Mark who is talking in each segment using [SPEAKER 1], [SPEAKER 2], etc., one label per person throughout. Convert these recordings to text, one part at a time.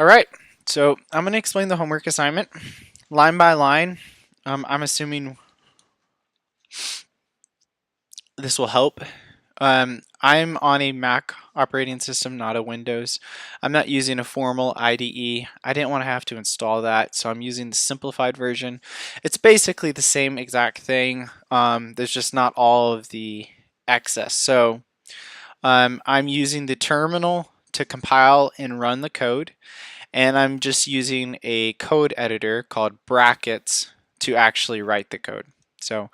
[SPEAKER 1] All right, so I'm going to explain the homework assignment line by line. I'm assuming this will help. I'm on a Mac operating system, not a Windows. I'm not using a formal IDE. I didn't want to have to install that, so I'm using the simplified version. It's basically the same exact thing. There's just not all of the excess. So I'm using the terminal to compile and run the code, and I'm just using a code editor called brackets to actually write the code. So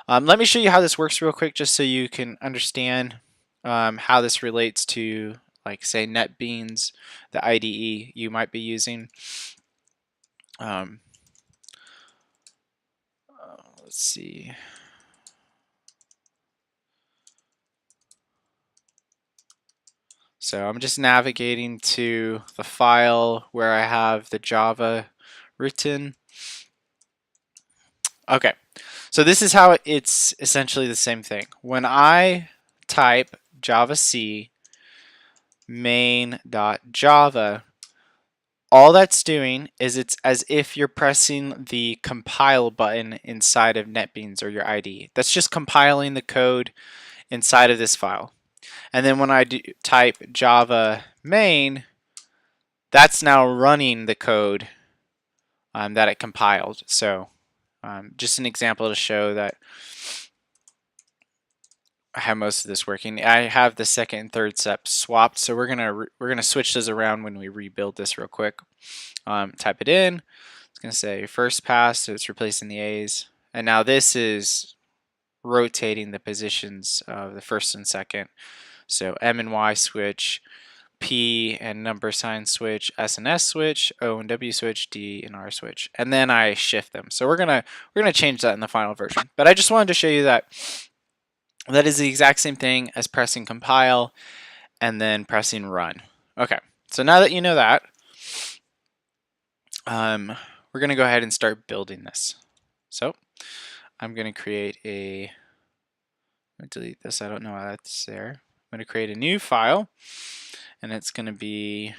[SPEAKER 1] let me show you how this works real quick, just so you can understand how this relates to, like, say, NetBeans, the IDE you might be using. Um, let's see. So I'm just navigating to the file where I have the Java written. Okay, so this is how it's essentially the same thing. When I type javac main.java, all that's doing is it's as if you're pressing the compile button inside of NetBeans or your IDE. That's just compiling the code inside of this file. And then when I type Java main, that's now running the code that it compiled. So just an example to show that I have most of this working. I have the second and third step swapped, so we're gonna switch those around when we rebuild this real quick. Type it in. It's gonna say first pass, so it's replacing the A's, and now this is rotating the positions of the first and second. So M and Y switch, P and number sign switch, S and S switch, O and W switch, D and R switch, and then I shift them. So we're gonna change that in the final version. But I just wanted to show you that that is the exact same thing as pressing compile and then pressing run. Okay, so now that you know that, we're going to go ahead and start building this. So I'm going to create a, delete this, I don't know why that's there. I'm going to create a new file, and it's going to be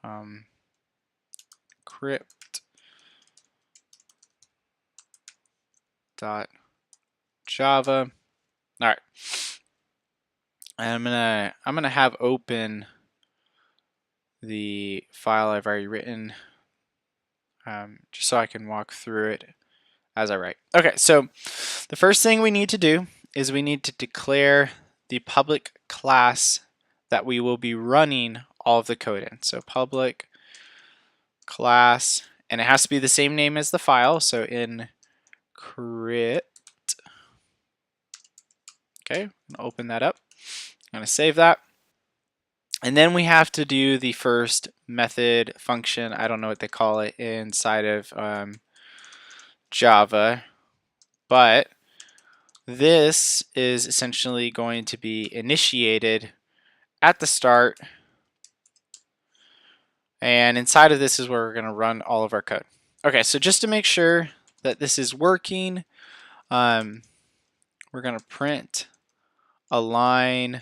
[SPEAKER 1] encrypt.java. All right. I'm gonna have open the file I've already written, just so I can walk through it as I write. Okay, so the first thing we need to do is we need to declare the public class that we will be running all of the code in. So public class, and it has to be the same name as the file. So encrypt. Okay, I'm gonna open that up. I'm gonna save that. And then we have to do the first method function. I don't know what they call it inside of Java, but this is essentially going to be initiated at the start, and inside of this is where we're going to run all of our code. Okay, so just to make sure that this is working, we're going to print a line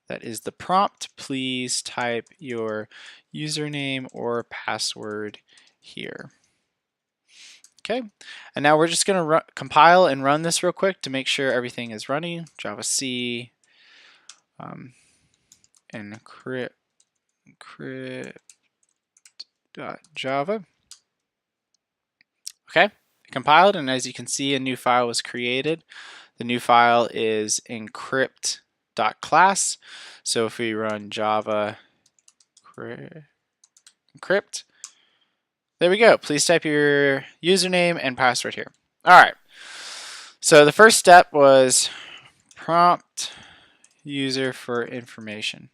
[SPEAKER 1] that is the prompt. Please type your username or password here. Okay, and now we're just going to compile and run this real quick to make sure everything is running. Javac encrypt.java. Okay, compiled, and as you can see, a new file was created. The new file is encrypt.class. So if we run Java encrypt, there we go. Please type your username and password here. All right. So the first step was prompt user for information.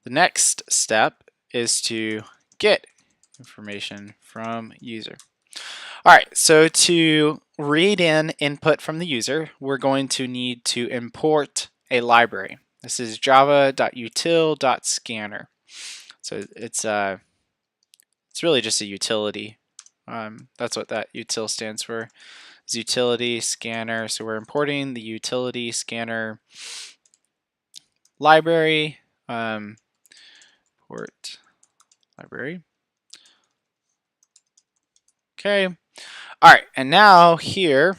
[SPEAKER 1] The next step is to get information from user. All right, so to read in input from the user, we're going to need to import a library. This is java.util.scanner. So it's really just a utility. That's what that util stands for. It's utility scanner. So we're importing the utility scanner library. Import library. Okay. All right, and now here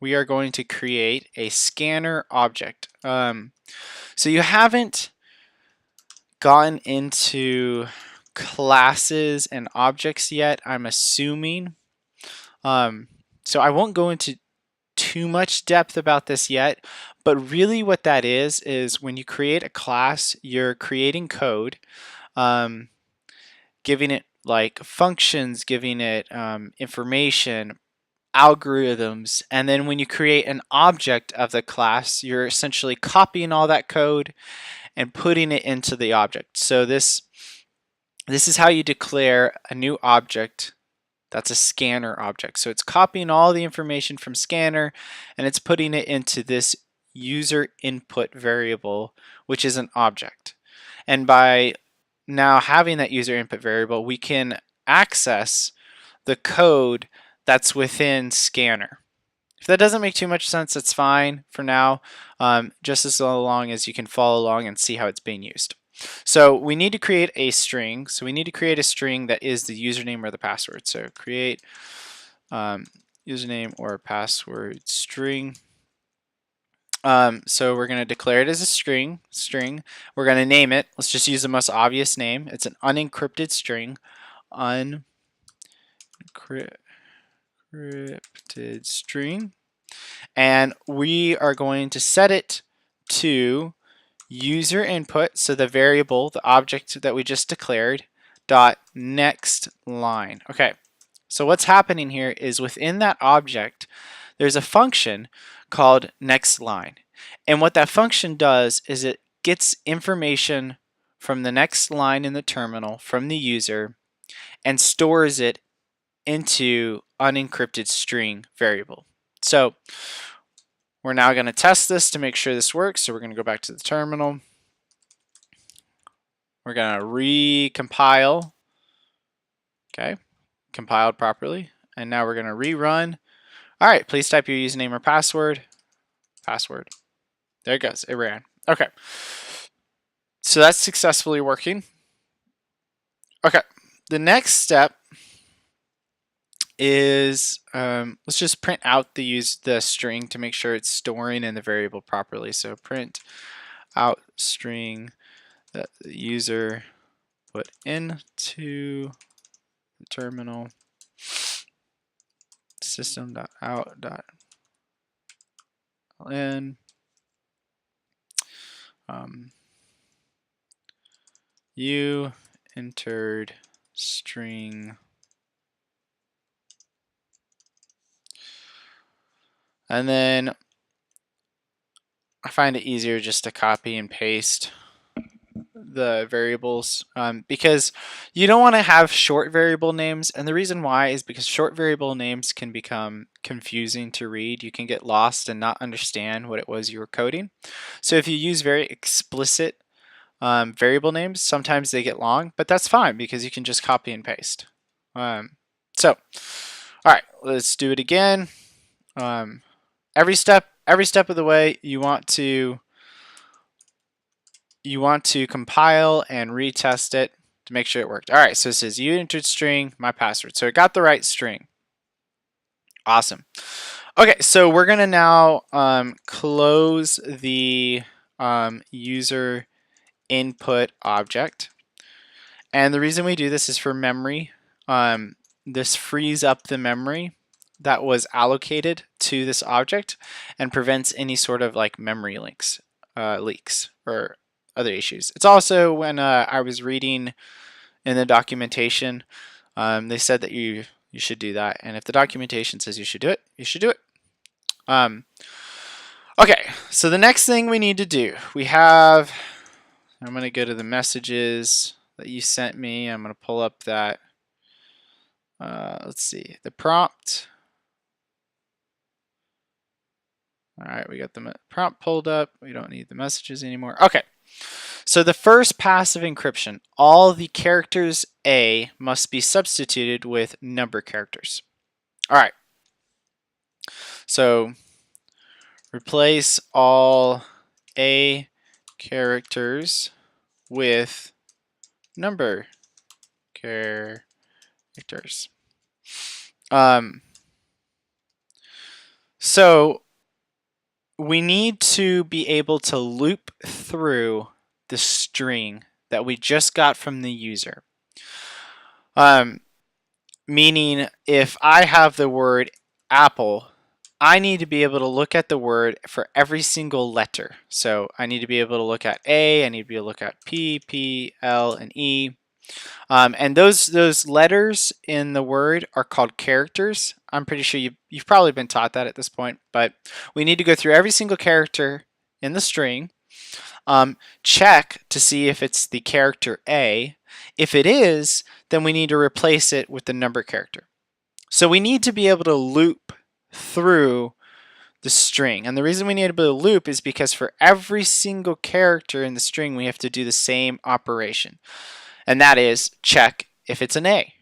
[SPEAKER 1] we are going to create a scanner object. So you haven't gotten into classes and objects yet, I'm assuming. So I won't go into too much depth about this yet, but really what that is when you create a class, you're creating code, giving it like functions, giving it information, algorithms, and then when you create an object of the class, you're essentially copying all that code and putting it into the object. So this is how you declare a new object that's a scanner object. So it's copying all the information from scanner and it's putting it into this user input variable, which is an object. And by now having that user input variable, we can access the code that's within scanner. If that doesn't make too much sense, it's fine for now, just as long as you can follow along and see how it's being used. So we need to create a string. So we need to create a string that is the username or the password. So create username or password string. So we're going to declare it as a string. We're going to name it. Let's just use the most obvious name. It's an unencrypted string. Unencrypted string. And we are going to set it to user input, so the variable, the object that we just declared, dot next line. Okay, so what's happening here is within that object, there's a function called next line. And what that function does is it gets information from the next line in the terminal from the user and stores it into unencrypted string variable. So we're now going to test this to make sure this works. So we're going to go back to the terminal. We're going to recompile. Okay, compiled properly. And now we're going to rerun. All right, please type your username or password. Password. There it goes. It ran. Okay. So that's successfully working. Okay. The next step is let's just print out the string to make sure it's storing in the variable properly. So print out string that the user put into the terminal system.out.ln you entered string and then I find it easier just to copy and paste the variables because you don't want to have short variable names, and the reason why is because short variable names can become confusing to read. You can get lost and not understand what it was you were coding. So if you use very explicit variable names, sometimes they get long, but that's fine because you can just copy and paste. So all right, let's do it again. Every step of the way you want to compile and retest it to make sure it worked. All right, so it says you entered string, my password. So it got the right string. Awesome. Okay, so we're gonna now close the user input object. And the reason we do this is for memory. This frees up the memory that was allocated to this object and prevents any sort of like memory leaks or other issues. It's also when I was reading in the documentation, they said that you should do that, and if the documentation says you should do it, you should do it. Okay, so the next thing we need to do, I'm going to go to the messages that you sent me. I'm going to pull up that. Let's see, the prompt. All right, we got the prompt pulled up. We don't need the messages anymore. Okay. So the first pass of encryption, all the characters A must be substituted with number characters. All right. So replace all A characters with number characters. So we need to be able to loop through the string that we just got from the user. Meaning if I have the word apple, I need to be able to look at the word for every single letter. So I need to be able to look at A, I need to be able to look at P, P, L, and E. And those letters in the word are called characters. I'm pretty sure you've probably been taught that at this point, but we need to go through every single character in the string, check to see if it's the character A. If it is, then we need to replace it with the number character. So we need to be able to loop through the string. And the reason we need to be able to loop is because for every single character in the string, we have to do the same operation. And that is check if it's an A.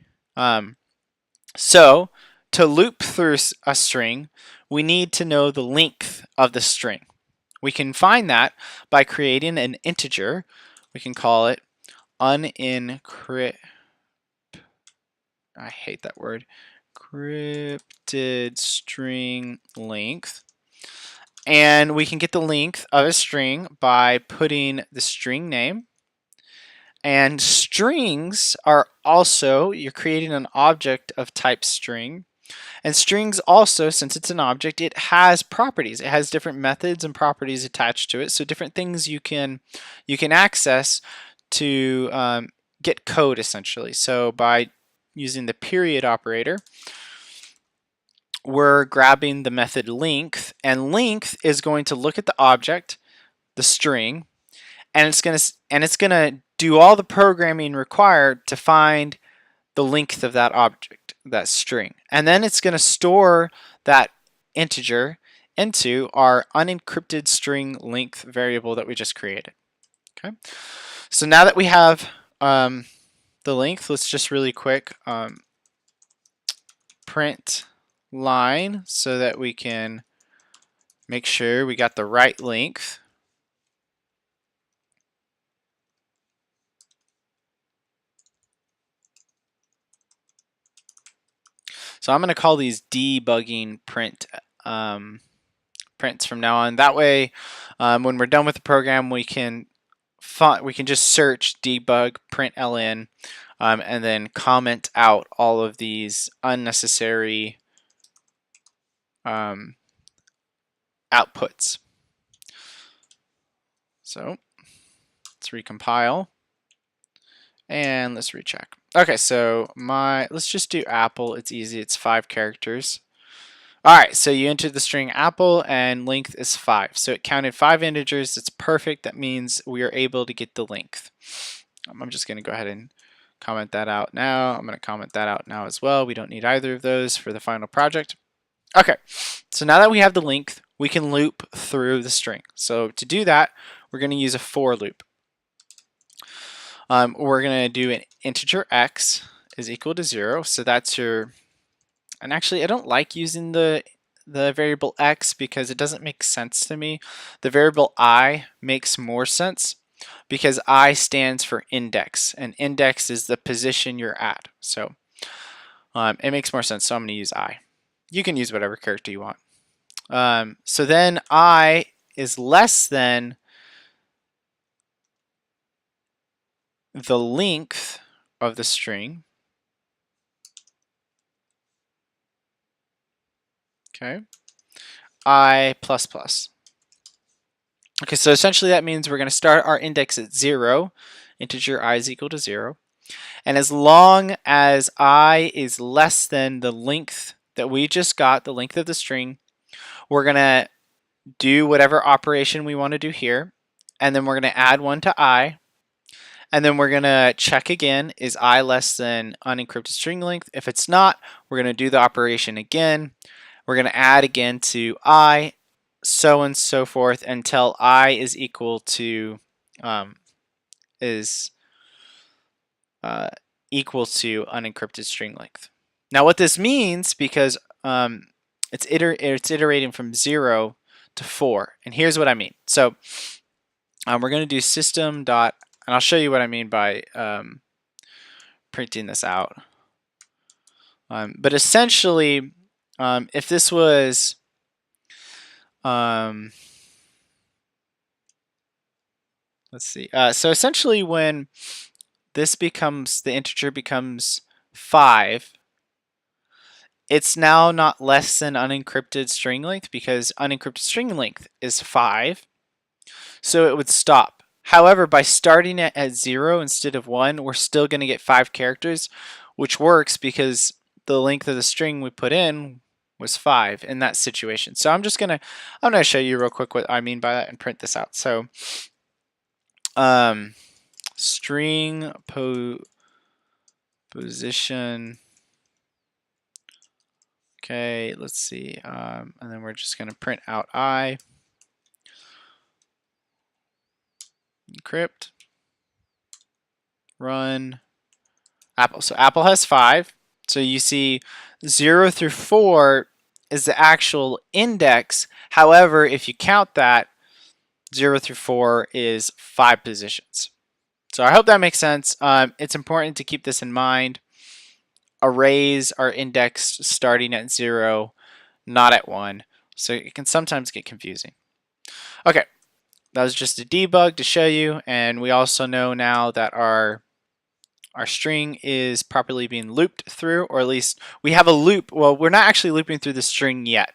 [SPEAKER 1] So to loop through a string, we need to know the length of the string. We can find that by creating an integer. We can call it unencrypted. I hate that word. Encrypted string length. And we can get the length of a string by putting the string name. And strings are also, you're creating an object of type string. And strings also, since it's an object, it has properties. It has different methods and properties attached to it. So different things you can access to get code essentially. So by using the period operator, we're grabbing the method length, and length is going to look at the object, the string, and it's gonna do all the programming required to find the length of that object, that string. And then it's gonna store that integer into our unencrypted string length variable that we just created. Okay. So now that we have the length, let's just really quick print line so that we can make sure we got the right length. So I'm going to call these debugging prints from now on. That way, when we're done with the program, we can just search debug println and then comment out all of these unnecessary outputs. So let's recompile and let's recheck. Okay, so let's just do apple. It's easy. It's 5 characters. All right, so you entered the string apple and length is 5. So it counted 5 integers. It's perfect. That means we are able to get the length. I'm just going to go ahead and comment that out now. I'm going to comment that out now as well. We don't need either of those for the final project. Okay, so now that we have the length, we can loop through the string. So to do that, we're going to use a for loop. We're going to do an integer x is equal to 0. So that's your, and actually I don't like using the variable x because it doesn't make sense to me. The variable I makes more sense because I stands for index, and index is the position you're at. So it makes more sense, so I'm going to use I. You can use whatever character you want. So then I is less than the length of the string. Okay. I plus plus. Okay, so essentially that means we're going to start our index at 0. Integer I is equal to 0. And as long as I is less than the length that we just got, the length of the string, we're going to do whatever operation we want to do here. And then we're going to add 1 to I. And then we're going to check again, is I less than unencrypted string length? If it's not, we're going to do the operation again. We're going to add again to I, so on and so forth until I is equal to equal to unencrypted string length. Now what this means, because it's iterating from 0 to 4, and here's what I mean. So we're going to do system dot, and I'll show you what I mean by printing this out. But essentially, if this was let's see. So essentially, when this becomes the integer becomes 5, it's now not less than unencrypted string length because unencrypted string length is 5. So it would stop. However, by starting it at 0 instead of 1, we're still going to get 5 characters, which works because the length of the string we put in was 5 in that situation. So I'm gonna show you real quick what I mean by that and print this out. So string position. Okay, let's see. And then we're just going to print out I. Encrypt. Run. Apple. So Apple has 5. So you see 0 through 4 is the actual index. However, if you count that, 0 through 4 is 5 positions. So I hope that makes sense. It's important to keep this in mind. Arrays are indexed starting at 0, not at 1. So it can sometimes get confusing. Okay, that was just a debug to show you, and we also know now that our string is properly being looped through, or at least we have a loop. Well, we're not actually looping through the string yet.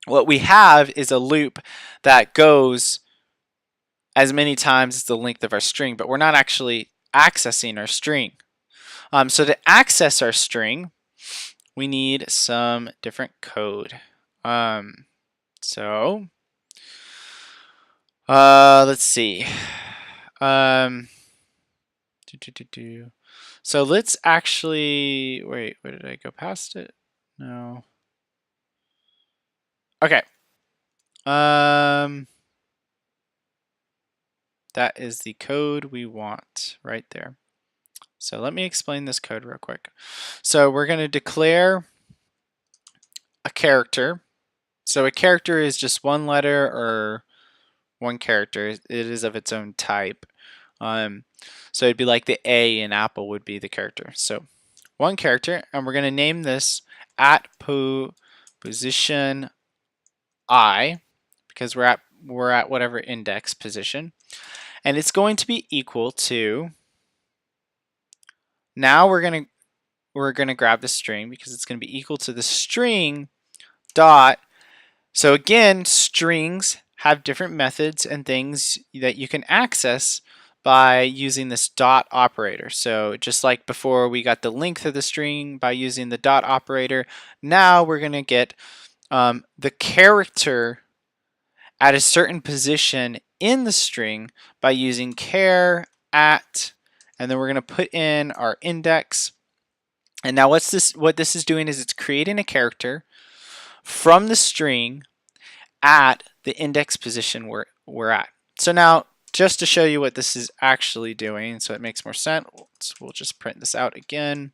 [SPEAKER 1] What we have is a loop that goes as many times as the length of our string, but we're not actually accessing our string. So to access our string, we need some different code. So let's see. So let's actually wait. Where did I go past it? No. Okay. That is the code we want right there. So let me explain this code real quick. So we're going to declare a character. So a character is just one letter or one character. It is of its own type. So it'd be like the A in Apple would be the character. So one character, and we're going to name this at position I because we're at whatever index position, and it's going to be equal to. Now we're gonna grab the string because it's going to be equal to the string dot. So again, strings have different methods and things that you can access by using this dot operator. So just like before we got the length of the string by using the dot operator, now we're going to get the character at a certain position in the string by using char at, and then we're going to put in our index. And now what this is doing is it's creating a character from the string at the index position we're at. So now, just to show you what this is actually doing, so it makes more sense, we'll just print this out again.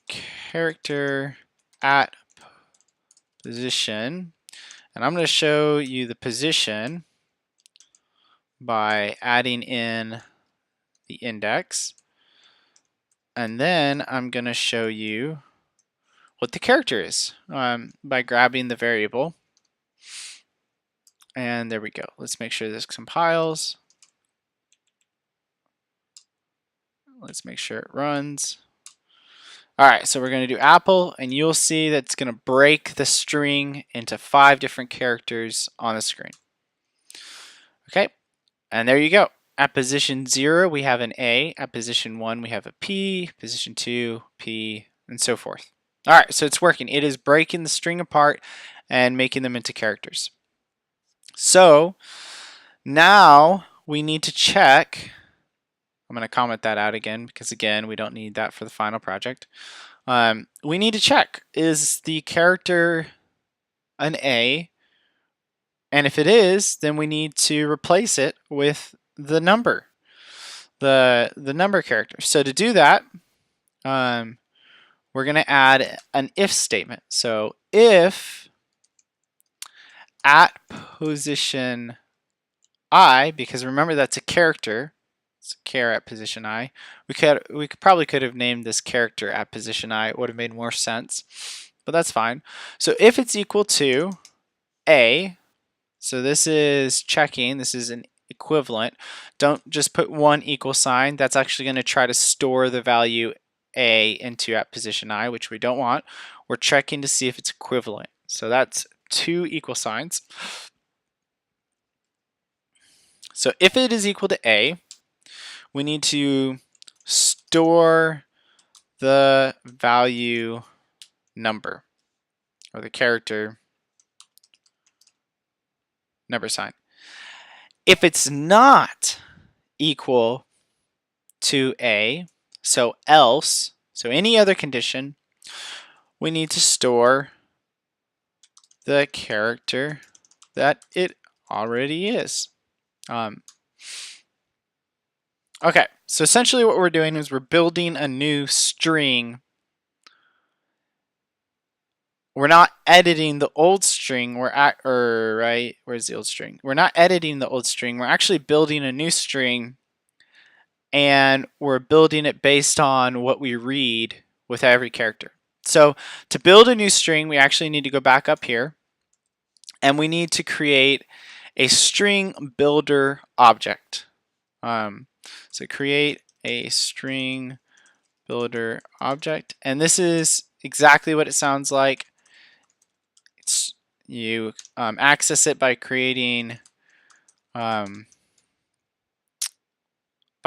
[SPEAKER 1] Character at position, and I'm going to show you the position by adding in the index, and then I'm going to show you what the character is by grabbing the variable. And there we go. Let's make sure this compiles. Let's make sure it runs. All right, so we're going to do Apple, and you'll see that it's going to break the string into 5 different characters on the screen. Okay, and there you go. At position 0, we have an A. At position 1, we have a P. Position 2, P, and so forth. All right, so it's working. It is breaking the string apart and making them into characters. So now we need to check. I'm going to comment that out again because, again, we don't need that for the final project. We need to check, is the character an A? And if it is, then we need to replace it with the number, the number character. So to do that, we're going to add an if statement. So if at position I, because remember that's a character, It's char at position I. Probably could have named this character at position I. It would have made more sense, but that's fine. So if it's equal to A, so this is checking, this is an equivalent. Don't just put one equal sign. That's actually going to try to store the value A into at position I, which we don't want. We're checking to see if it's equivalent. So that's two equal signs. So if it is equal to A, we need to store the value number, or the character number sign. If it's not equal to A, so else, so any other condition, we need to store the character that it already is. Okay, so essentially what we're doing is we're building a new string. We're not editing the old string. Where's the old string? We're not editing the old string. We're actually building a new string, and we're building it based on what we read with every character. So to build a new string, we actually need to go back up here, and we need to create a string builder object. So create a string builder object, and this is exactly what it sounds like. You access it by creating, by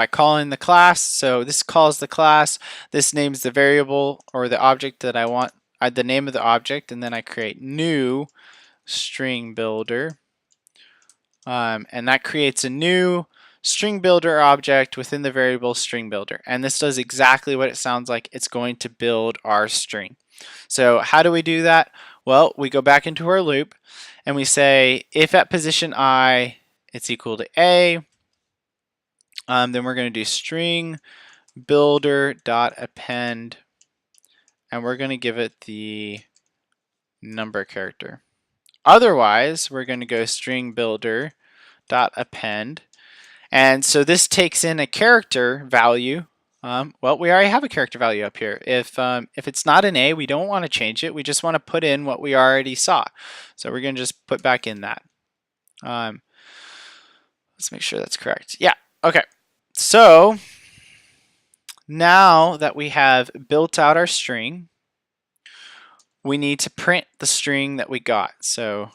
[SPEAKER 1] calling the class. So this calls the class, this names the variable or the object that I want, the name of the object, and then I create new string builder. And that creates a new string builder object within the variable string builder. And this does exactly what it sounds like. It's going to build our string. So how do we do that? Well, we go back into our loop and we say if at position I it's equal to A, then we're going to do string builder dot append, and we're going to give it the number character. Otherwise, we're going to go string builder dot append, and so this takes in a character value. Well, we already have a character value up here. If it's not an A, we don't want to change it. We just want to put in what we already saw. So we're going to just put back in that. Let's make sure that's correct. Yeah, okay. So now that we have built out our string, we need to print the string that we got. So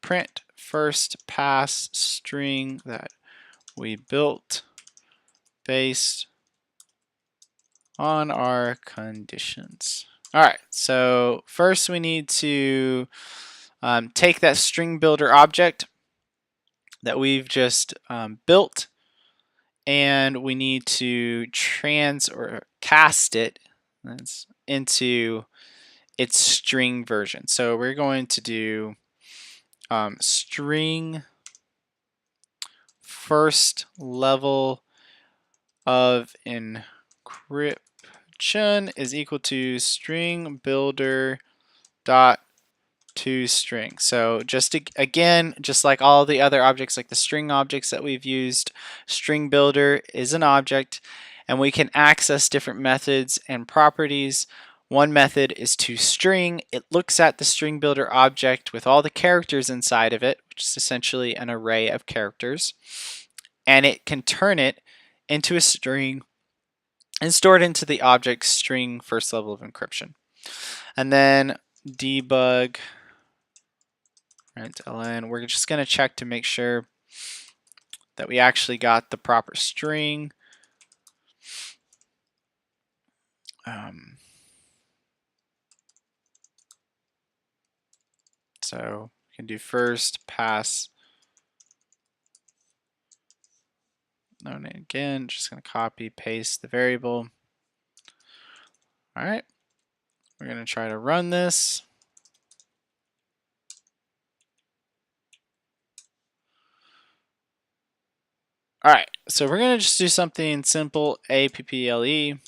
[SPEAKER 1] print first pass string that we built based on our conditions. All right, so first we need to take that string builder object that we've just built, and we need to cast it into its string version. So we're going to do string first level of encryption is equal to string builder dot toString. So again, just like all the other objects, like the string objects that we've used, string builder is an object, and we can access different methods and properties. One method is toString. It looks at the string builder object with all the characters inside of it, which is essentially an array of characters, and it can turn it into a string and store it into the object string first level of encryption. And then debug ln, we're just going to check to make sure that we actually got the proper string. So we can do first pass. No, again, just going to copy paste the variable. All right, we're going to try to run this. All right, so we're going to just do something simple, apple,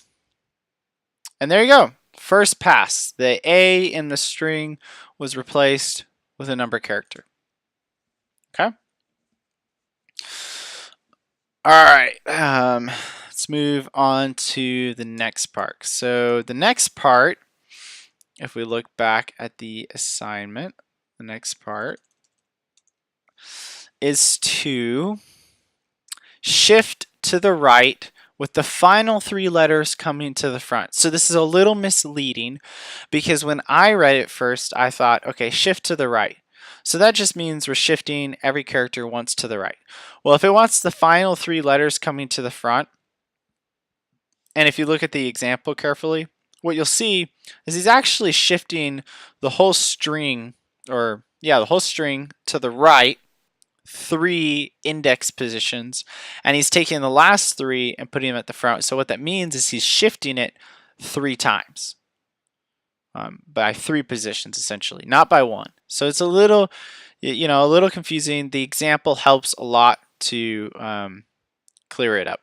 [SPEAKER 1] and there you go. First pass, the A in the string was replaced with a number character. Okay. All right, let's move on to the next part. So the next part, if we look back at the assignment, the next part is to shift to the right with the final three letters coming to the front. So this is a little misleading because when I read it first, I thought, okay, shift to the right. So that just means we're shifting every character once to the right. Well, if it wants the final three letters coming to the front, and if you look at the example carefully, what you'll see is he's actually shifting the whole string, or yeah, the whole string to the right 3 index positions, and he's taking the last 3 and putting them at the front. So what that means is he's shifting it 3 times, by 3 positions essentially, not by 1. So it's a little, a little confusing. The example helps a lot to clear it up.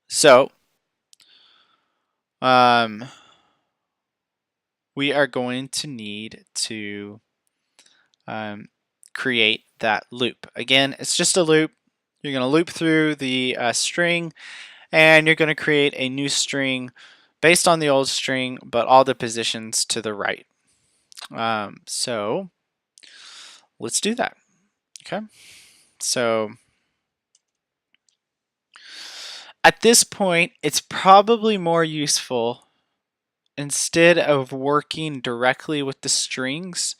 [SPEAKER 1] So we are going to need to create that loop. Again, it's just a loop. You're going to loop through the string, and you're going to create a new string based on the old string, but all the positions to the right. So let's do that. Okay. So at this point, it's probably more useful, instead of working directly with the strings,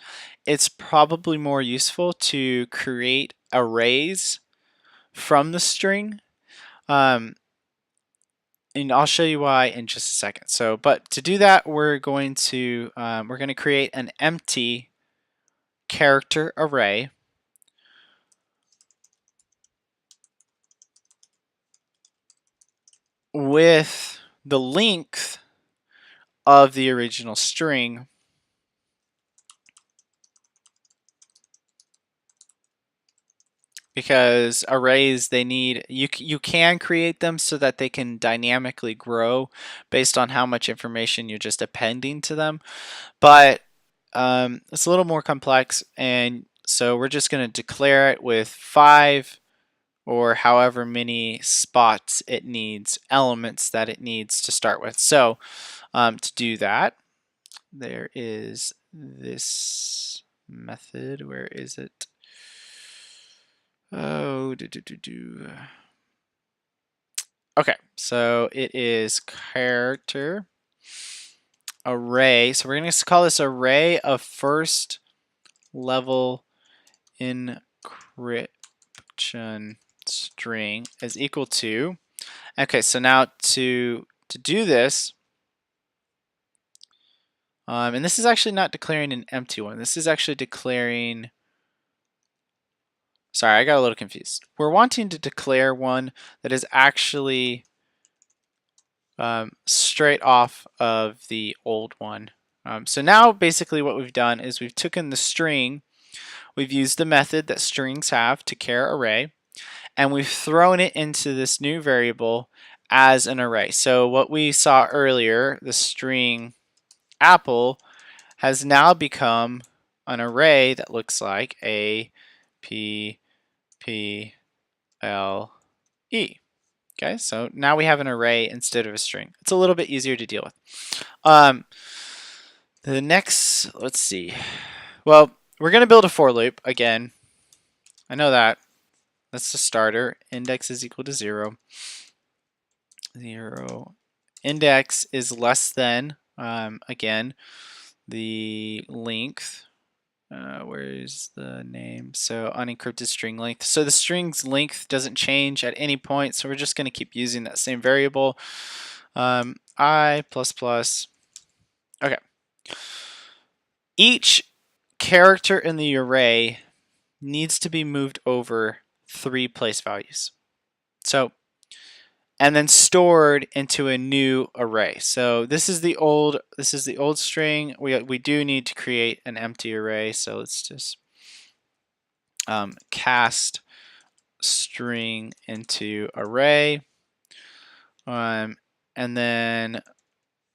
[SPEAKER 1] it's probably more useful to create arrays from the string. And I'll show you why in just a second. So, but to do that, we're going to create an empty character array with the length of the original string, because arrays, they need, you can create them so that they can dynamically grow based on how much information you're just appending to them, but it's a little more complex, and so we're just going to declare it with 5 or however many spots it needs, elements that it needs to start with. So to do that, there is this method. Where is it? Oh, okay, so it is character array. So we're going to call this array of first level encryption string is equal to. Okay, so now to do this, and this is actually not declaring an empty one. This is actually declaring. Sorry, I got a little confused. We're wanting to declare one that is actually straight off of the old one. So now basically what we've done is we've taken the string, we've used the method that strings have to char array, and we've thrown it into this new variable as an array. So what we saw earlier, the string apple, has now become an array that looks like A, P, P, L, E. Okay, so now we have an array instead of a string. It's a little bit easier to deal with. The next, let's see. Well, we're going to build a for loop again. I know that. That's the starter. Index is equal to 0. 0. Index is less than, again, the length. Where is the name? So unencrypted string length. So the string's length doesn't change at any point, so we're just going to keep using that same variable. I plus plus. Okay. Each character in the array needs to be moved over 3 place values. So, and then stored into a new array. So this is the old string. We do need to create an empty array. So let's just cast string into array, and then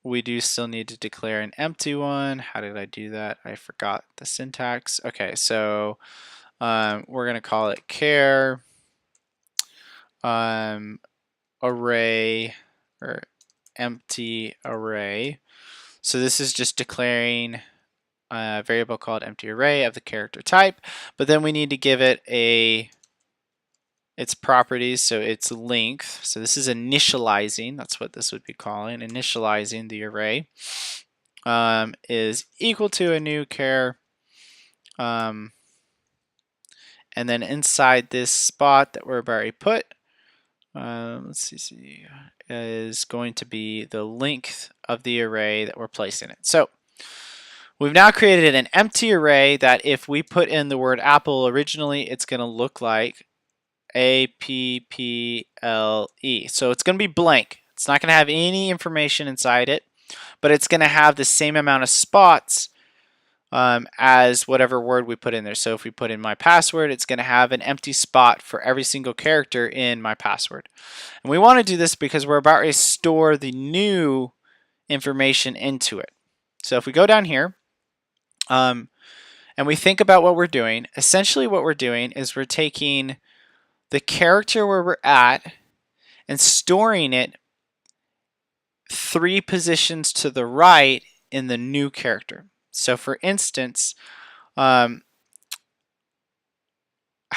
[SPEAKER 1] we do still need to declare an empty one. How did I do that? I forgot the syntax. Okay, so we're gonna call it char array or empty array. So this is just declaring a variable called empty array of the character type, but then we need to give it its properties, so its length. So this is initializing, that's what this would be calling, initializing the array, is equal to a new char, and then inside this spot that we're already put, let's see, is going to be the length of the array that we're placing it. So we've now created an empty array that if we put in the word apple originally, it's going to look like APPLE. So it's going to be blank. It's not going to have any information inside it, but it's going to have the same amount of spots as whatever word we put in there. So if we put in my password, it's going to have an empty spot for every single character in my password. And we want to do this because we're about to store the new information into it. So if we go down here, and we think about what we're doing, essentially what we're doing is we're taking the character where we're at and storing it 3 positions to the right in the new character. So for instance, how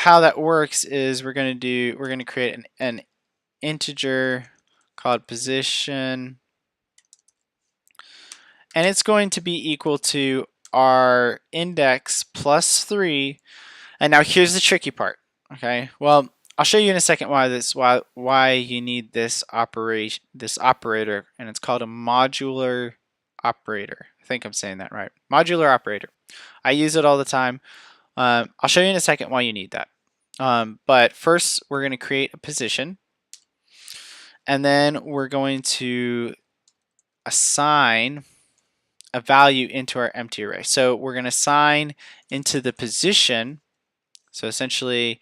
[SPEAKER 1] that works is we're going to create an integer called position, and it's going to be equal to our index plus 3. And now here's the tricky part. Okay, well, I'll show you in a second why you need this operator, and it's called a modular operator. I think I'm saying that right. Modular operator. I use it all the time. I'll show you in a second why you need that. But first, we're going to create a position, and then we're going to assign a value into our empty array. So we're going to assign into the position. So essentially,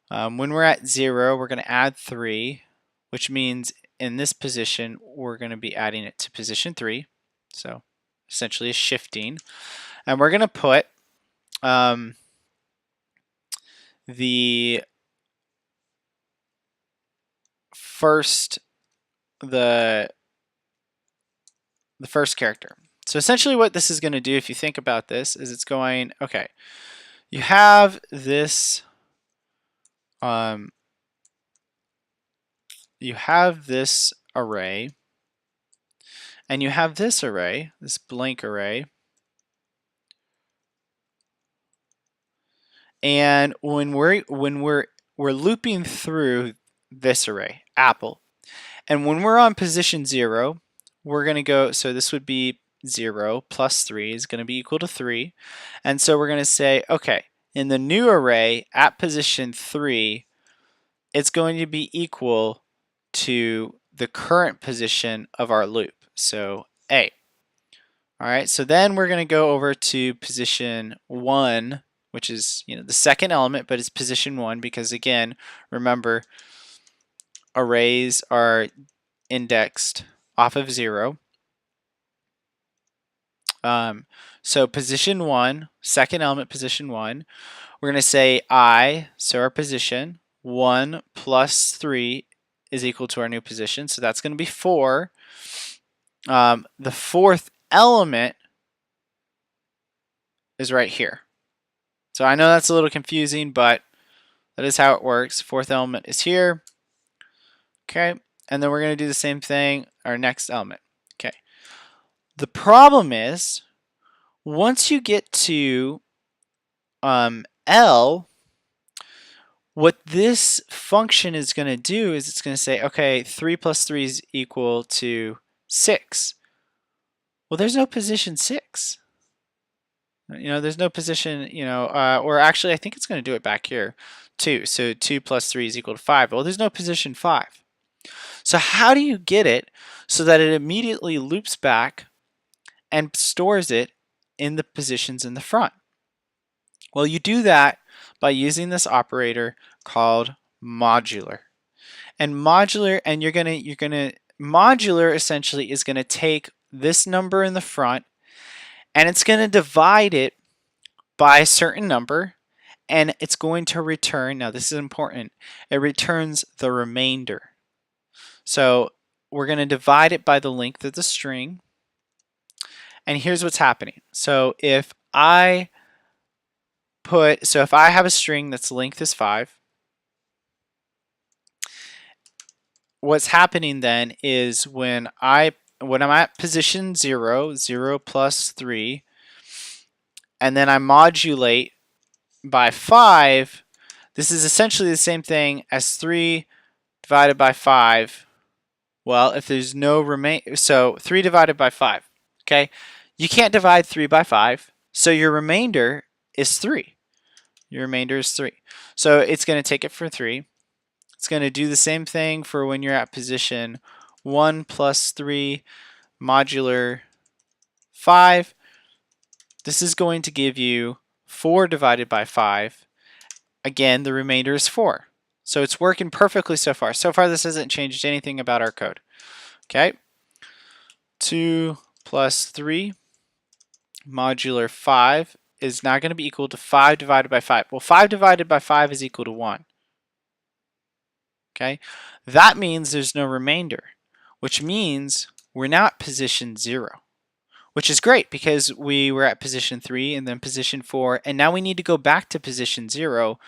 [SPEAKER 1] when we're at 0, we're going to add 3, which means in this position, we're going to be adding it to position 3. So essentially a shifting. And we're going to put the first character. So essentially what this is going to do, if you think about this, is it's going, okay, you have this array, and you have this array, this blank array, and when we're looping through this array, apple, and when we're on position 0, we're going to go, so this would be 0 plus 3 is going to be equal to 3, and so we're going to say, okay, in the new array at position 3, it's going to be equal to the current position of our loop, so A. Alright, so then we're going to go over to position 1, which is the second element, but it's position 1 because, again, remember, arrays are indexed off of 0. So position 1, second element, position 1, we're going to say I, so our position, 1 plus 3 is equal to our new position, so that's going to be 4. The fourth element is right here. So I know that's a little confusing, but that is how it works. Fourth element is here. Okay, and then we're going to do the same thing, our next element. Okay. The problem is, once you get to L, what this function is going to do is it's going to say, okay, 3 plus 3 is equal to 6. Well, there's no position 6. There's no position, or actually I think it's going to do it back here, 2. So 2 plus 3 is equal to 5. Well, there's no position 5. So how do you get it so that it immediately loops back and stores it in the positions in the front? Well, you do that by using this operator called modular. And modular essentially is going to take this number in the front and it's going to divide it by a certain number, and it's going to return, now this is important, it returns the remainder. So we're going to divide it by the length of the string, and here's what's happening. So if I have a string that's length is 5, what's happening then is when I'm at position 0, 0 plus 3, and then I modulate by 5, this is essentially the same thing as 3 divided by 5. Well, if there's no so 3 divided by 5, okay? You can't divide 3 by 5, so your remainder is 3. Your remainder is 3. So it's going to take it for 3. It's going to do the same thing for when you're at position 1 plus 3 modular 5. This is going to give you 4 divided by 5. Again, the remainder is 4. So it's working perfectly so far. So far, this hasn't changed anything about our code. Okay? 2 plus 3 modular 5 is now going to be equal to 5 divided by 5. Well, 5 divided by 5 is equal to 1. Okay? That means there's no remainder, which means we're now at position 0, which is great because we were at position 3 and then position 4, and now we need to go back to position 0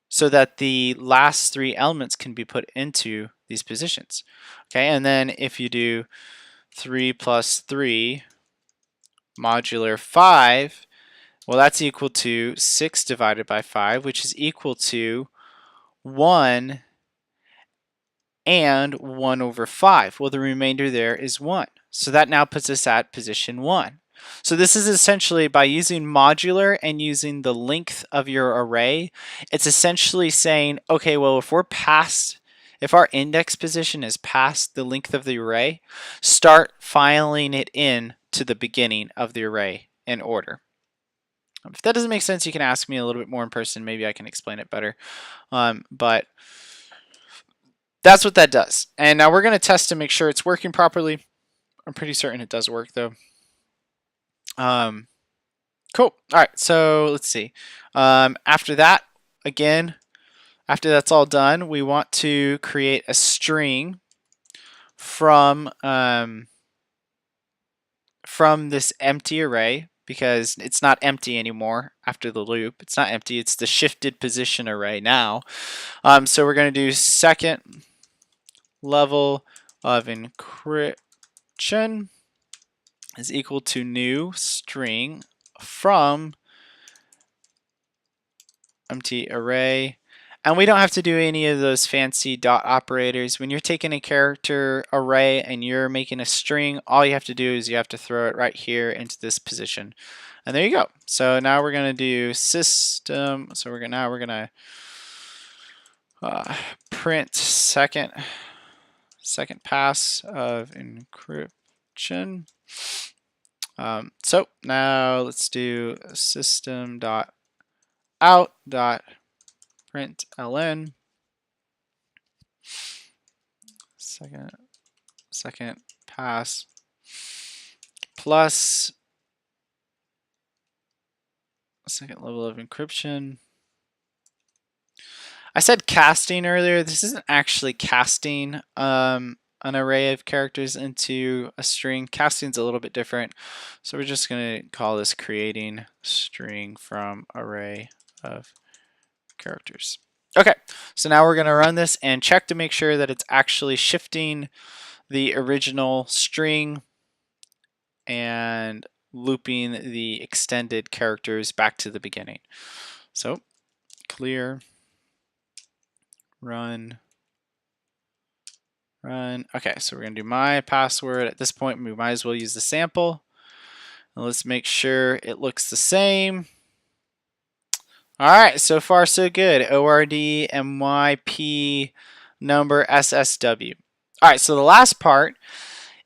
[SPEAKER 1] so that the last 3 elements can be put into these positions. Okay, and then if you do 3 plus 3 modular 5, well, that's equal to 6 divided by 5, which is equal to 1 and 1 over 5. Well, the remainder there is 1. So that now puts us at position 1. So this is essentially, by using modular and using the length of your array, it's essentially saying, okay, well, if our index position is past the length of the array, start filing it in to the beginning of the array in order. If that doesn't make sense, you can ask me a little bit more in person. Maybe I can explain it better. But that's what that does. And now we're going to test to make sure it's working properly. I'm pretty certain it does work, though. Cool. All right, so let's see. After that, again, after that's all done, we want to create a string from this empty array, because it's not empty anymore after the loop. It's not empty. It's the shifted position array now. So we're going to do second level of encryption is equal to new string from empty array. And we don't have to do any of those fancy dot operators. When you're taking a character array and you're making a string, all you have to do is you have to throw it right here into this position. And there you go. So now we're going to do system. So we're going to print second pass of encryption. So now let's do system.out.println second pass plus second level of encryption. I said casting earlier. This isn't actually casting an array of characters into a string. Casting's a little bit different. So we're just going to call this creating string from array of characters. Okay, so now we're going to run this and check to make sure that it's actually shifting the original string and looping the extended characters back to the beginning. So clear, run. Okay, so we're going to do my password. At this point, we might as well use the sample. And let's make sure it looks the same. All right, so far so good. ORD, MYP, number, SSW. All right, so the last part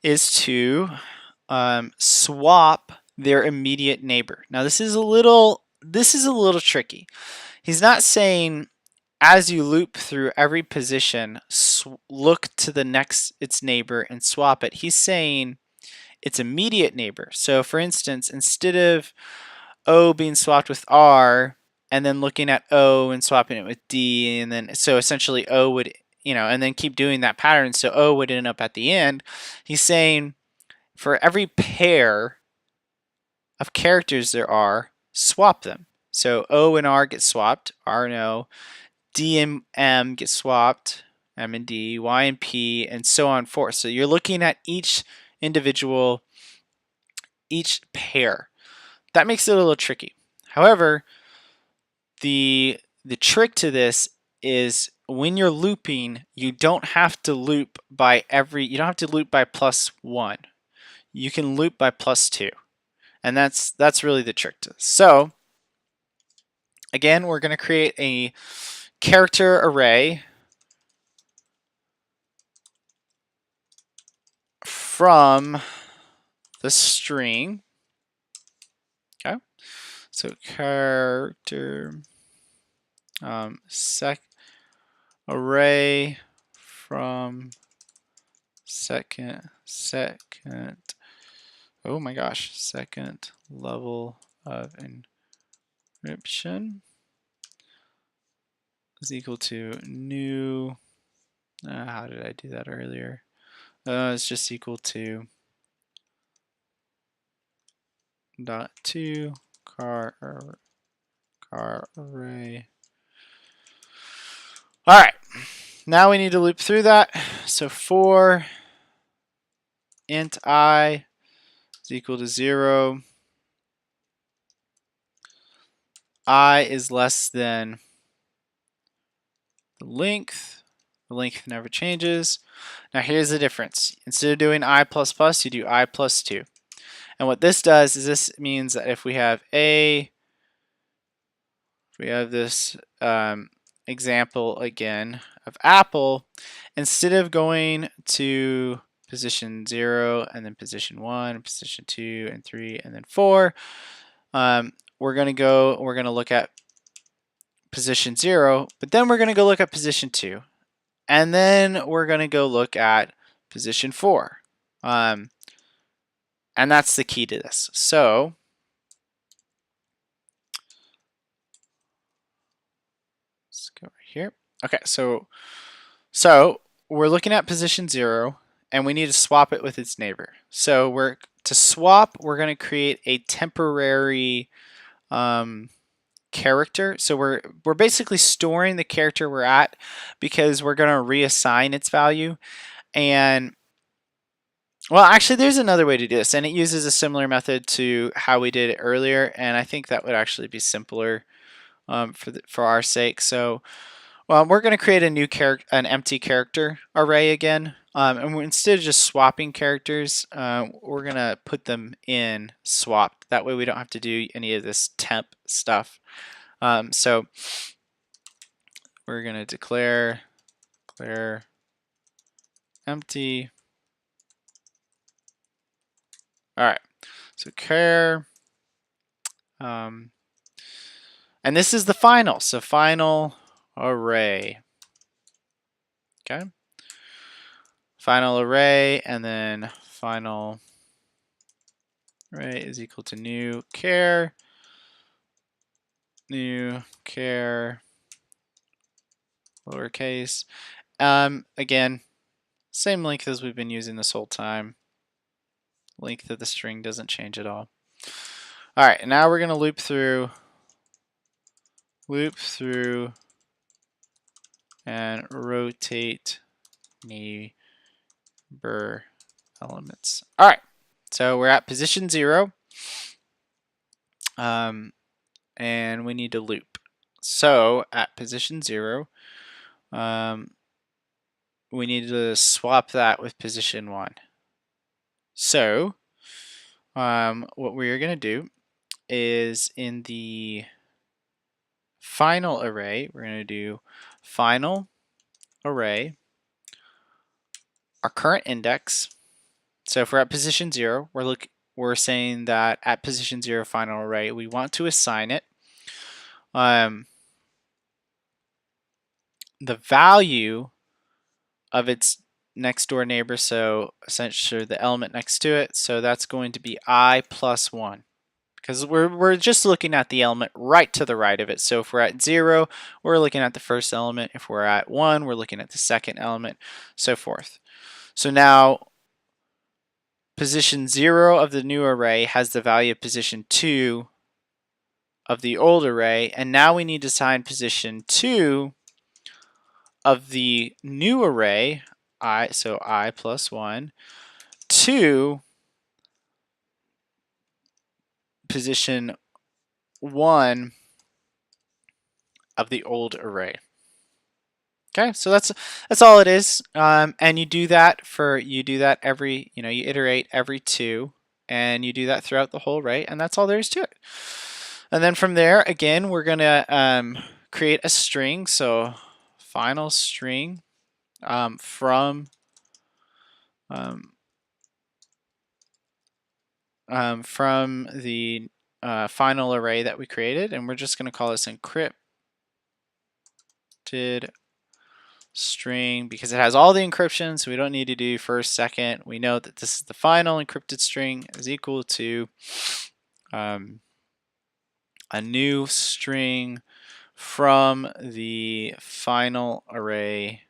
[SPEAKER 1] is to swap their immediate neighbor. Now this is a little tricky. He's not saying as you loop through every position, look to the next its neighbor and swap it. He's saying its immediate neighbor. So for instance, instead of O being swapped with R, and then looking at O and swapping it with D, and then so essentially O would, and then keep doing that pattern, so O would end up at the end. He's saying for every pair of characters there are, swap them. So O and R get swapped, R and O, D and M get swapped, M and D, Y and P, and so on forth. So you're looking at each pair. That makes it a little tricky. However, the trick to this is when you're looping, you don't have to loop by +1. You can loop by +2. And that's really the trick to this. So again, we're going to create a character array from the string. Okay, so character array from second oh my gosh, second level of encryption is equal to new. How did I do that earlier? It's just equal to .2 car array. All right, now we need to loop through that. So for int I is equal to 0, I is less than the length. The length never changes. Now here's the difference. Instead of doing I++, you do I plus 2. And what this does is this means that if we have this example again of Apple, instead of going to position 0 and then position 1, position 2 and 3 and then 4, we're going to look at position 0, but then we're going to go look at position 2, and then we're going to go look at position 4. And that's the key to this. So let's go right here. Okay, so we're looking at position 0, and we need to swap it with its neighbor. So to swap, we're going to create a temporary character. So we're basically storing the character we're at because we're going to reassign its value. And well, actually, there's another way to do this, and it uses a similar method to how we did it earlier, and I think that would actually be simpler for our sake. So, well, we're going to create an empty character array again, and instead of just swapping characters, we're going to put them in swapped. That way, we don't have to do any of this temp stuff. So, we're going to declare empty. All right, so char, and this is the final, so final array, okay? Final array, and then final array is equal to new char, lowercase. Again, same length as we've been using this whole time. Length of the string doesn't change at all. All right, and now we're going to loop through and rotate neighbor elements. All right, so we're at position 0, and we need to loop. So at position 0, we need to swap that with position 1. So what we are going to do is in the final array, we're going to do final array, our current index. So if we're at position 0, we're saying that at position 0 final array, we want to assign it the value of its next door neighbor, so essentially the element next to it, so that's going to be I plus 1. because we're just looking at the element right to the right of it. So if we're at 0, we're looking at the first element. If we're at 1, we're looking at the second element, so forth. So now position 0 of the new array has the value of position 2 of the old array, and now we need to assign position 2 of the new array, so I plus 1, to position 1 of the old array. Okay, so that's all it is, and you do that every, you iterate every 2, and you do that throughout the whole array, and that's all there is to it. And then from there, again, we're gonna create a string. So final string from the final array that we created, and we're just gonna call this encrypted string because it has all the encryption, so we don't need to do first, second. We know that this is the final encrypted string is equal to a new string from the final array.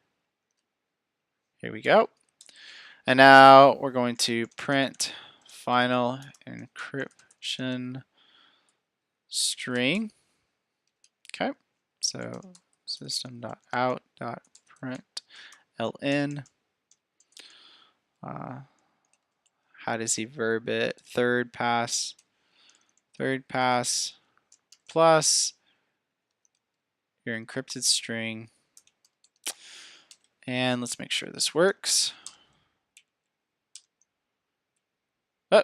[SPEAKER 1] Here we go. And now we're going to print final encryption string. Okay, so system.out.println. How does he verb it? Third pass plus your encrypted string. And let's make sure this works. Oh,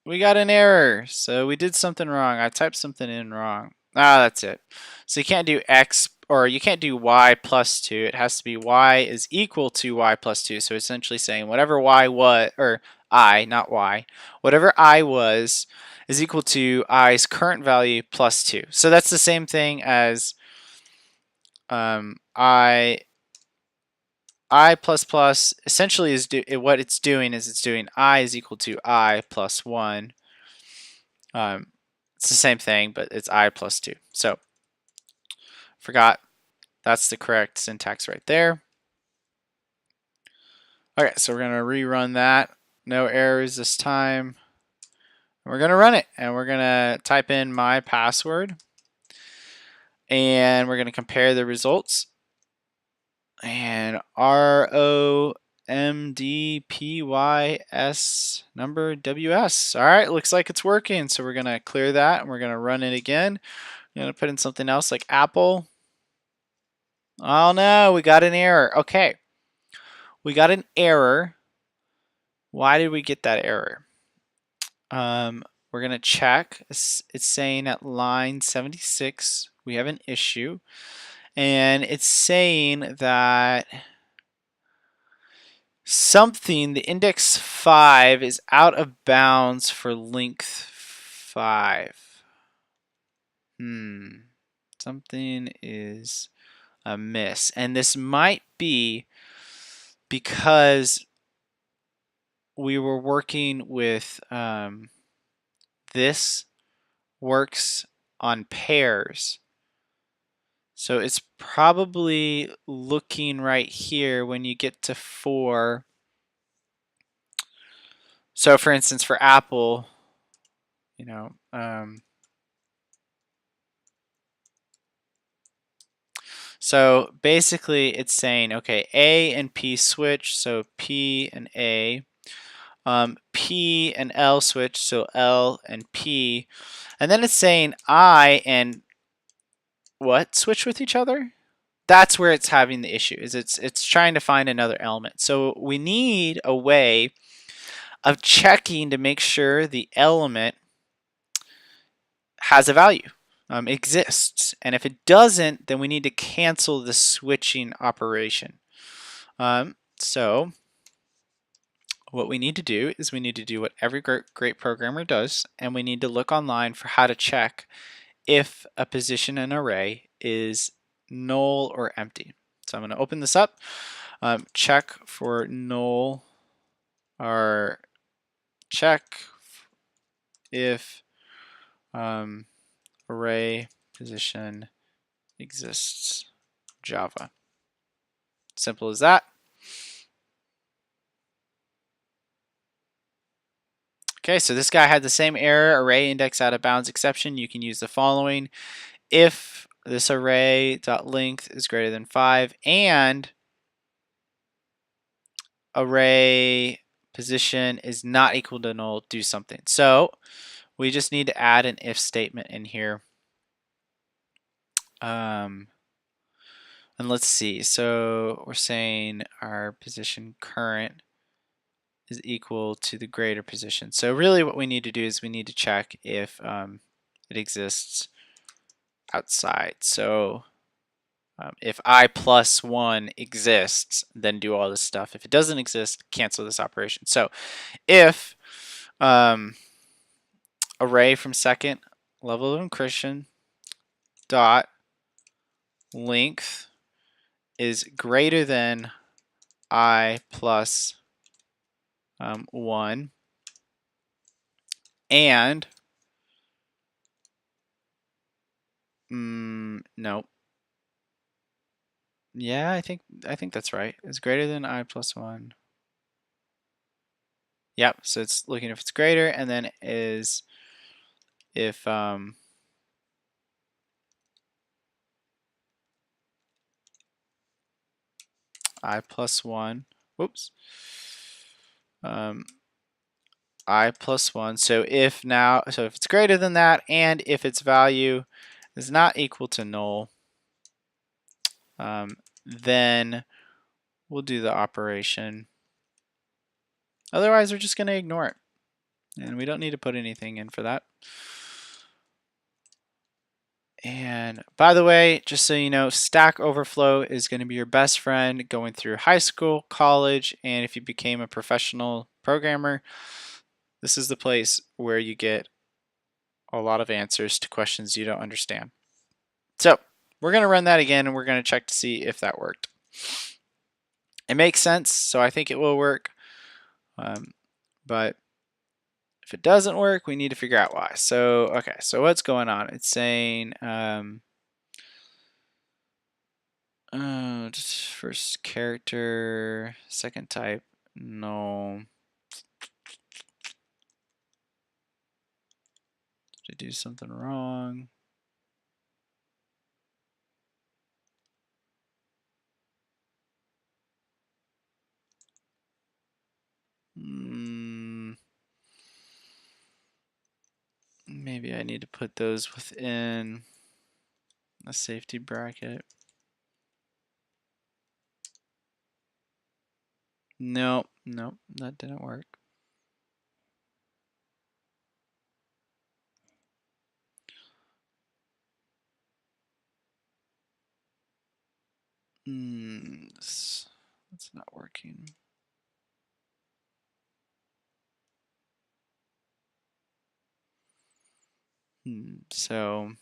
[SPEAKER 1] we got an error. So we did something wrong. I typed something in wrong. That's it. So you can't do x, or you can't do y plus 2. It has to be y is equal to y plus 2. So essentially saying whatever y was, or I, not y, whatever I was is equal to i's current value plus 2. So that's the same thing as I plus plus essentially is what it's doing is it's doing I is equal to I plus 1. It's the same thing, but it's I plus 2. So forgot, that's the correct syntax right there. Okay, so we're going to rerun that. No errors this time. We're going to run it, and we're going to type in my password, and we're going to compare the results. And ROMDPYS number WS. All right, looks like it's working. So we're going to clear that, and we're going to run it again. I'm going to put in something else like Apple. Oh no, we got an error. Okay, we got an error. Why did we get that error? We're going to check. It's saying at line 76 we have an issue, and it's saying that something, the index 5 is out of bounds for length 5. Something is amiss, and this might be because we were working with this works on pairs. So it's probably looking right here when you get to 4. So for instance, for Apple, so basically it's saying, okay, A and P switch, so P and A. P and L switch, so L and P. And then it's saying I and what switch with each other? That's where it's having the issue, is it's trying to find another element. So we need a way of checking to make sure the element has a value, exists. And if it doesn't, then we need to cancel the switching operation. So what we need to do is we need to do what every great programmer does, and we need to look online for how to check if a position in an array is null or empty. So I'm going to open this up, check for null, or check if array position exists Java. Simple as that. Okay, so this guy had the same error, array index out of bounds exception. You can use the following. If this array dot length is greater than 5 and array position is not equal to null, do something. So we just need to add an if statement in here. And let's see. So we're saying our position current is equal to the greater position. So really what we need to do is we need to check if it exists outside. So if I plus 1 exists, then do all this stuff. If it doesn't exist, cancel this operation. So if array from second level of encryption dot length is greater than I plus 1 and no. Yeah, I think that's right. It's greater than I plus 1. Yep, so it's looking if it's greater, and then is if I plus 1, whoops, I plus 1. So if it's greater than that, and if its value is not equal to null, then we'll do the operation. Otherwise, we're just going to ignore it. And we don't need to put anything in for that. And by the way, just so you know, Stack Overflow is going to be your best friend going through high school, college, and if you became a professional programmer, this is the place where you get a lot of answers to questions you don't understand. So we're going to run that again, and we're going to check to see if that worked. It makes sense, so I think it will work. But if it doesn't work, we need to figure out why. So, okay, so what's going on? It's saying just first character, second type, no. Did I do something wrong? Maybe I need to put those within a safety bracket. Nope, that didn't work. That's not working. So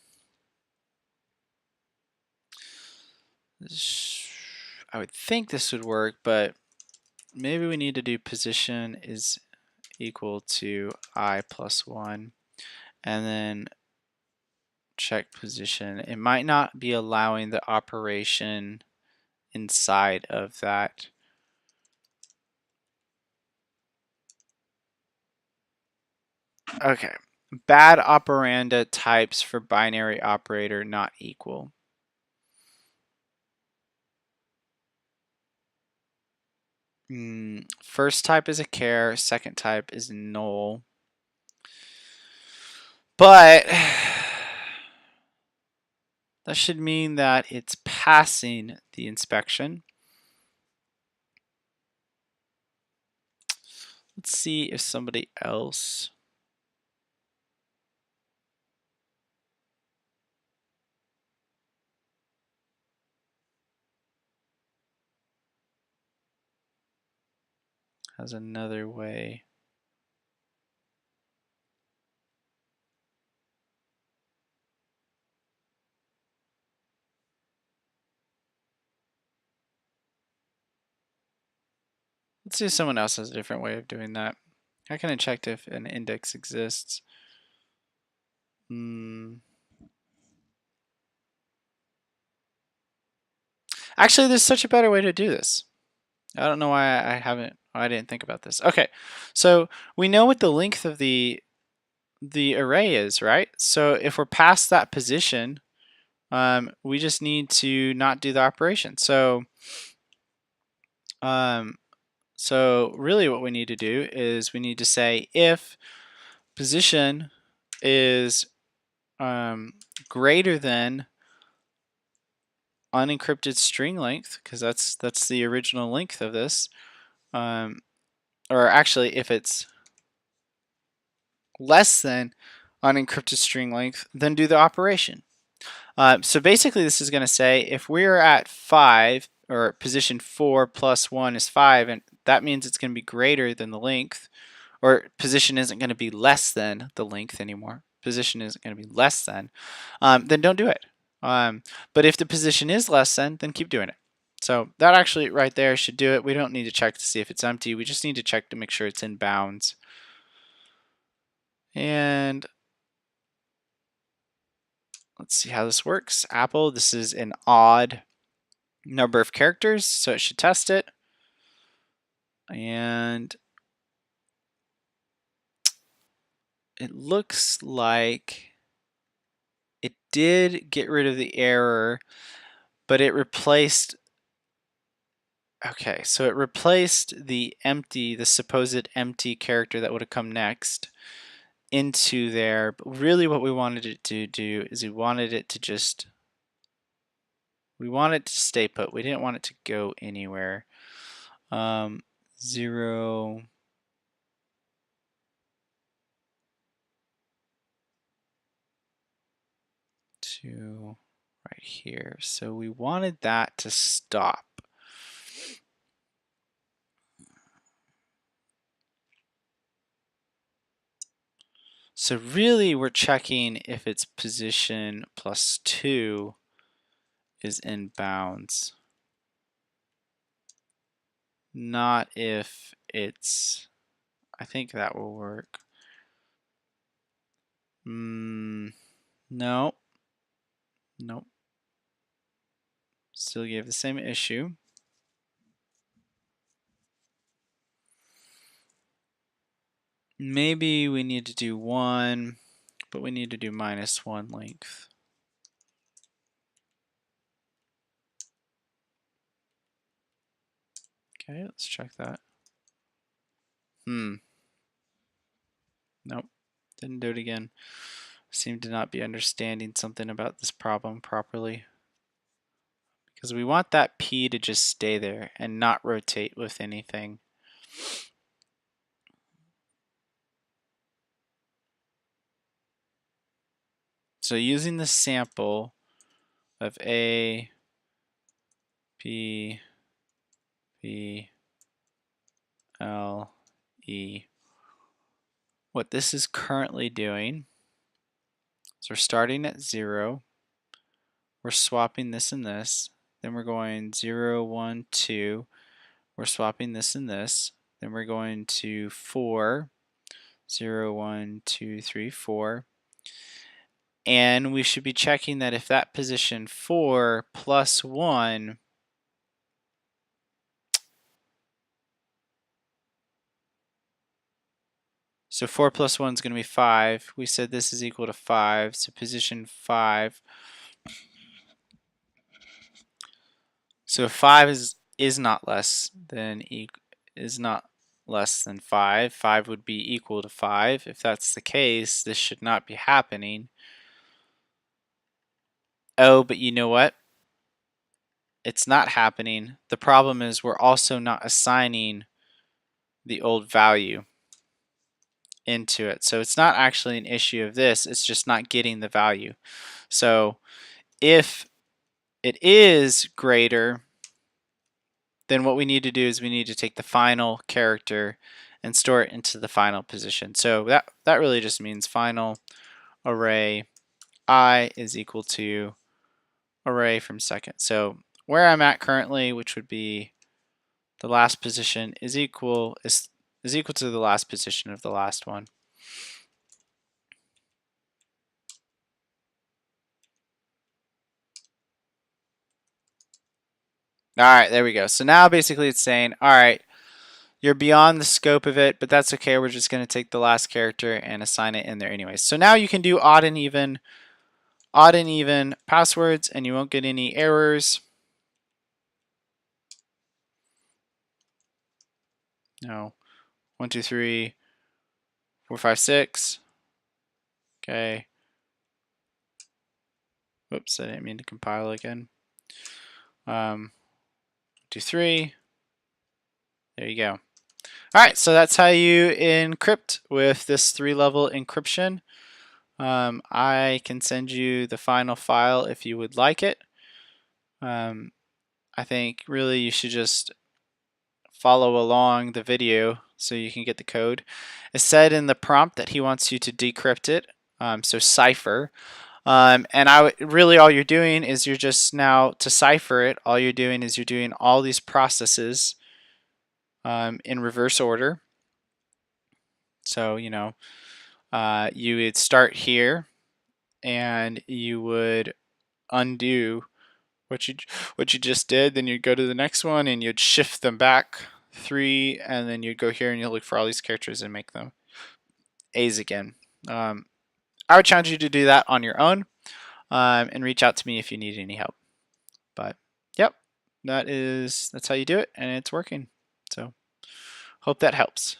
[SPEAKER 1] I would think this would work, but maybe we need to do position is equal to I plus 1 and then check position. It might not be allowing the operation inside of that. Okay, bad operanda types for binary operator not equal. First type is a char, second type is null. But that should mean that it's passing the inspection. Let's see if somebody else has another way. Let's see if someone else has a different way of doing that. How can I check if an index exists? Actually, there's such a better way to do this. I don't know why I didn't think about this. Okay, so we know what the length of the array is, right? So if we're past that position, we just need to not do the operation. Um, so really what we need to do is we need to say if position is greater than unencrypted string length, because that's the original length of this, or actually if it's less than unencrypted string length, then do the operation. So basically this is going to say if we're at 5, or position 4 plus 1 is 5, and that means it's going to be greater than the length, or position isn't going to be less than the length anymore. Position isn't going to be less than, then don't do it. But if the position is less than, then keep doing it. So that actually right there should do it. We don't need to check to see if it's empty. We just need to check to make sure it's in bounds. And let's see how this works. Apple, this is an odd number of characters, so it should test it. And it looks like it did get rid of the error, but it replaced, okay, so it replaced the supposed empty character that would have come next into there. But really what we wanted it to do is we wanted it to stay put. We didn't want it to go anywhere. 0 to right here. So we wanted that to stop. So really we're checking if its position plus 2 is in bounds, not if it's, I think that will work. No. Nope. Still gave the same issue. Maybe we need to do 1, but we need to do -1 length. Okay, let's check that. Nope, didn't do it again. Seem to not be understanding something about this problem properly. Because we want that P to just stay there and not rotate with anything. So using the sample of A, P, B, L, E, what this is currently doing is we're starting at 0, we're swapping this and this, then we're going 0, 1, 2, we're swapping this and this, then we're going to 4, 0, 1, 2, 3, 4, and we should be checking that if that position 4 plus 1 so 4 plus 1 is going to be 5. We said this is equal to 5, so position 5. So 5 is not less than 5. 5 would be equal to 5. If that's the case, this should not be happening. Oh, but you know what? It's not happening. The problem is we're also not assigning the old value into it. So it's not actually an issue of this, it's just not getting the value. So if it is greater, then what we need to do is we need to take the final character and store it into the final position. So that really just means final array I is equal to array from second. So where I'm at currently, which would be the last position, is equal to the last position of the last one. All right, there we go. So now basically it's saying, all right, you're beyond the scope of it, but that's okay. We're just going to take the last character and assign it in there anyways. So now you can do odd and even passwords, and you won't get any errors. No, 1, 2, 3, 4, 5, 6. Okay. Whoops, I didn't mean to compile again. 2, 3. There you go. All right, so that's how you encrypt with this 3-level encryption. I can send you the final file if you would like it. I think really you should just follow along the video so you can get the code. It said in the prompt that he wants you to decrypt it, so cipher. And really all you're doing is you're just now to cipher it. All you're doing is you're doing all these processes in reverse order. So you would start here, and you would undo what you just did. Then you'd go to the next one, and you'd shift them back 3, and then you'd go here and you'll look for all these characters and make them A's again. I would challenge you to do that on your own, and reach out to me if you need any help. But yep, that's how you do it, and it's working. So hope that helps.